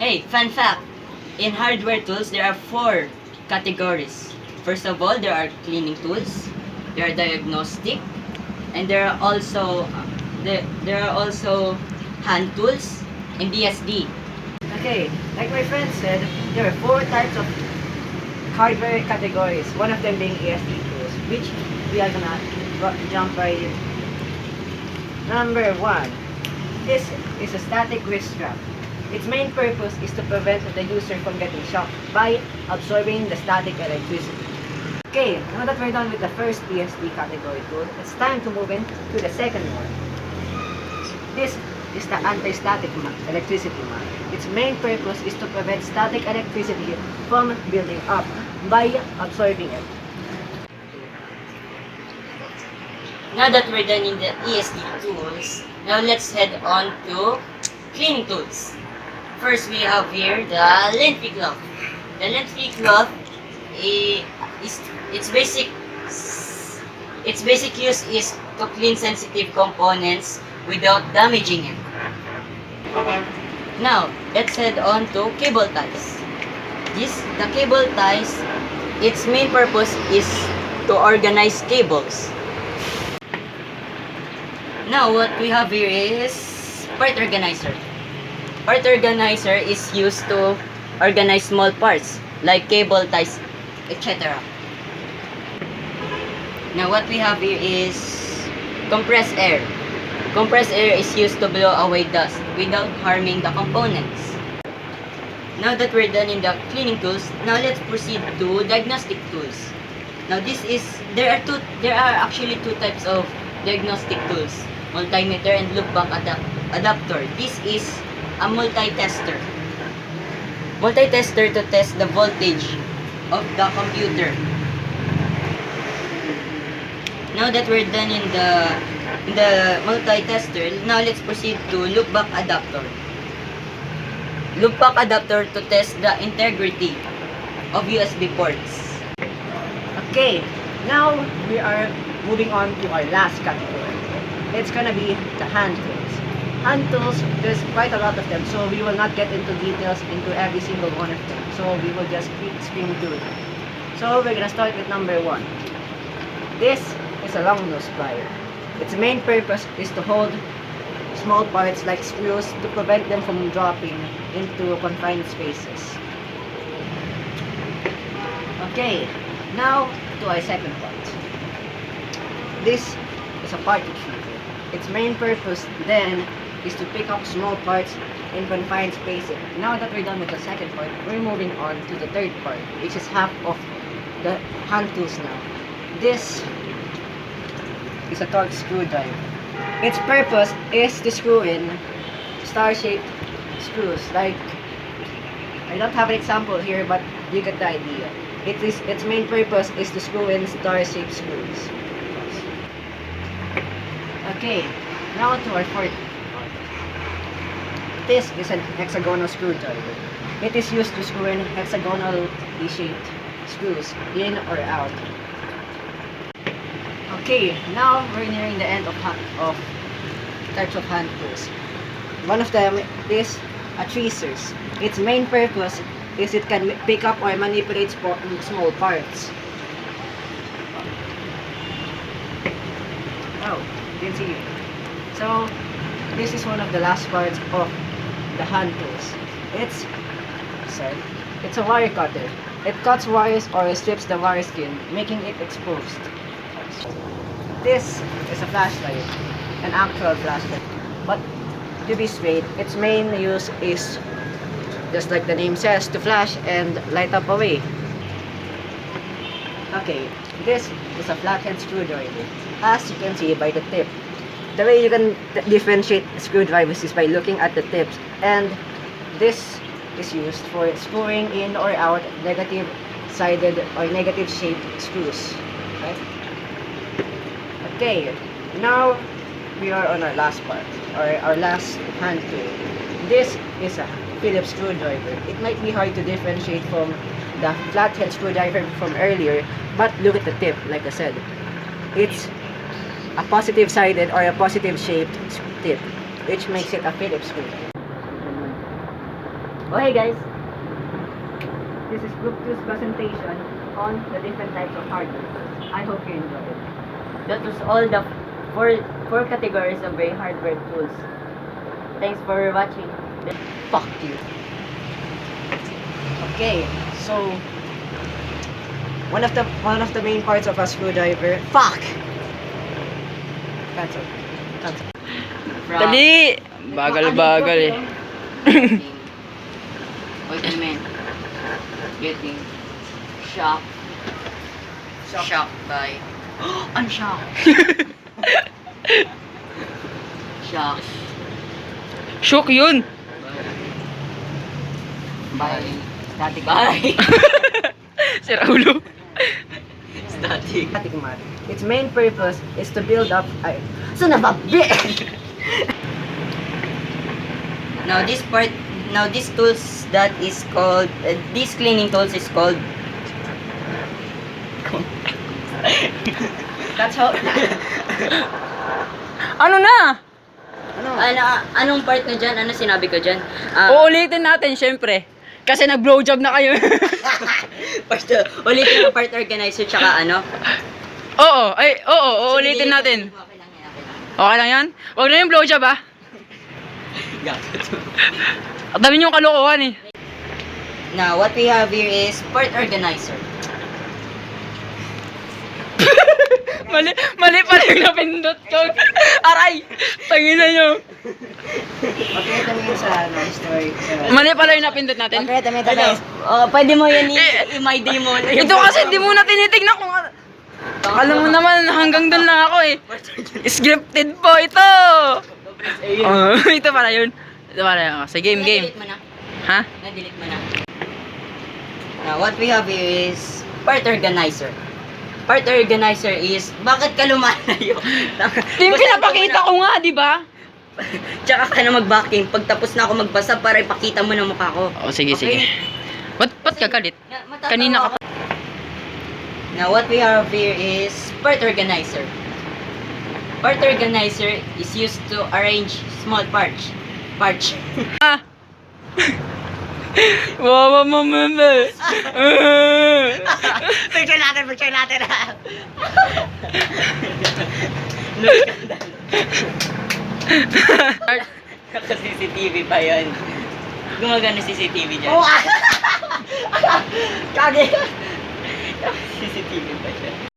Hey, fun fact. In hardware tools, there are four categories. First of all, there are cleaning tools, there are diagnostic, and there are also hand tools and DSD. Okay, like my friend said, there are four types of hardware categories. One of them being ESD tools, which we are gonna jump right in. Number one, this is a static wrist strap. Its main purpose is to prevent the user from getting shocked by absorbing the static electricity. Okay, now that we're done with the first ESD category tool, it's time to move into the second one. This is the anti-static electricity mat. Its main purpose is to prevent static electricity from building up by absorbing it. Now that we're done in the ESD tools, now let's head on to cleaning tools. First, we have here the lengthy cloth. The lengthy cloth is its basic use is to clean sensitive components without damaging it. Now, let's head on to cable ties. The cable ties, its main purpose is to organize cables. Now, what we have here is part organizer. Part organizer is used to organize small parts like cable ties, etc. Now, what we have here is compressed air. Compressed air is used to blow away dust without harming the components. Now that we're done in the cleaning tools, now let's proceed to diagnostic tools. Now there are actually two types of diagnostic tools, multimeter and loopback adapter. This is a multi-tester. Multi-tester to test the voltage of the computer. Now that we're done in the multi-tester, now let's proceed to loopback adapter. Loopback adapter to test the integrity of USB ports. Okay, now we are moving on to our last category. It's gonna be the hand tools. Hand tools, there's quite a lot of them, so we will not get into details into every single one of them. So we will just screen through them. So we're gonna start with number one. This is a long nose plier. Its main purpose is to hold small parts like screws to prevent them from dropping into confined spaces. Okay, now to our second part. This is a party shooter. Its main purpose then is to pick up small parts in confined spaces. Now that we're done with the second part, we're moving on to the third part, which is half of the hand tools now. This is a torque screwdriver. Its purpose is to screw in star-shaped screws. Like, I don't have an example here, but you get the idea. Its main purpose is to screw in star-shaped screws. Okay, now to our fourth part. This is an hexagonal screwdriver. It is used to screw in hexagonally shaped screws in or out. Okay, now we're nearing the end of types of hand tools. One of them is a tweezers. Its main purpose is it can pick up or manipulate small parts. Oh, didn't see you. So, this is one of the last parts of the hand tools. It's a wire cutter. It cuts wires or strips the wire skin, making it exposed. This is a flashlight, an actual flashlight. But to be straight, its main use is, just like the name says, to flash and light up a way. Okay, this is a flathead screwdriver, as you can see by the tip. The way you can differentiate screwdrivers is by looking at the tips, and this is used for screwing in or out negative-sided or negative-shaped screws. Right? Okay, now we are on our last part, or our last hand tool. This is a Phillips screwdriver. It might be hard to differentiate from the flathead screwdriver from earlier, but look at the tip, like I said. It's a positive-sided or a positive-shaped tip, which makes it a Phillips screwdriver. Okay guys, This is Group 2's presentation on the different types of hardware. I hope you enjoyed it. that was all the four categories of a hardware tools. Thanks for watching. Fuck you. Okay, so one of the main parts of a screwdriver. Fuck. Cancel. Cancel. Dali! Bagal-bagal eh. Wait a minute. Getting shocked. Shocked by. I'm shocked. Shocked Shook yun! by static. By Si Raulo. static. Static mat. Its main purpose is to build up. Son of a bitch! Now this tools that is called this cleaning tools is called That's how. Ano na? anong part na dyan? Ano sinabi ko dyan? Uulitin natin syempre. Kasi nag-blowjob na kayo. Ulitin ang part organizer tsaka ano? Oo, uulitin natin. Okay lang yan, okay lang. Okay lang yan? Huwag na yung blowjob ah. At dami yung kalokohan eh. Now, what we have here is part organizer. Mali pala yung napindot ko. Aray! Tangina nyo. Makikita mo yun sa story. Mali pala yung napindot natin. Makikita mo yun guys. Pwede mo yan i-my day mo. Ito kasi di mo na tinitignan kung ano. Alam mo naman, hanggang doon lang ako eh. Scripted po ito. Ito pala yun. Ito pala yun. Sige, game. Na-delete mo na. Ha? Na-delete mo na. Now, what we have here is part organizer. Part organizer is, bakit ka lumalayo? Yung pinapakita ko nga, di ba? Tsaka ka na mag-backing. Pag tapos na ako magbasa para ipakita mo ng mukha ko. Oh, sige. Ba't ka galit? Kanina ka pa. Now, what we have here is part organizer. Part organizer is used to arrange small parts. Ah! Wawa mo, meme. Picture natin. Naka-CCTV pa yun. Gumagana CCTV dyan. Oh, kage. CCTV pa siya.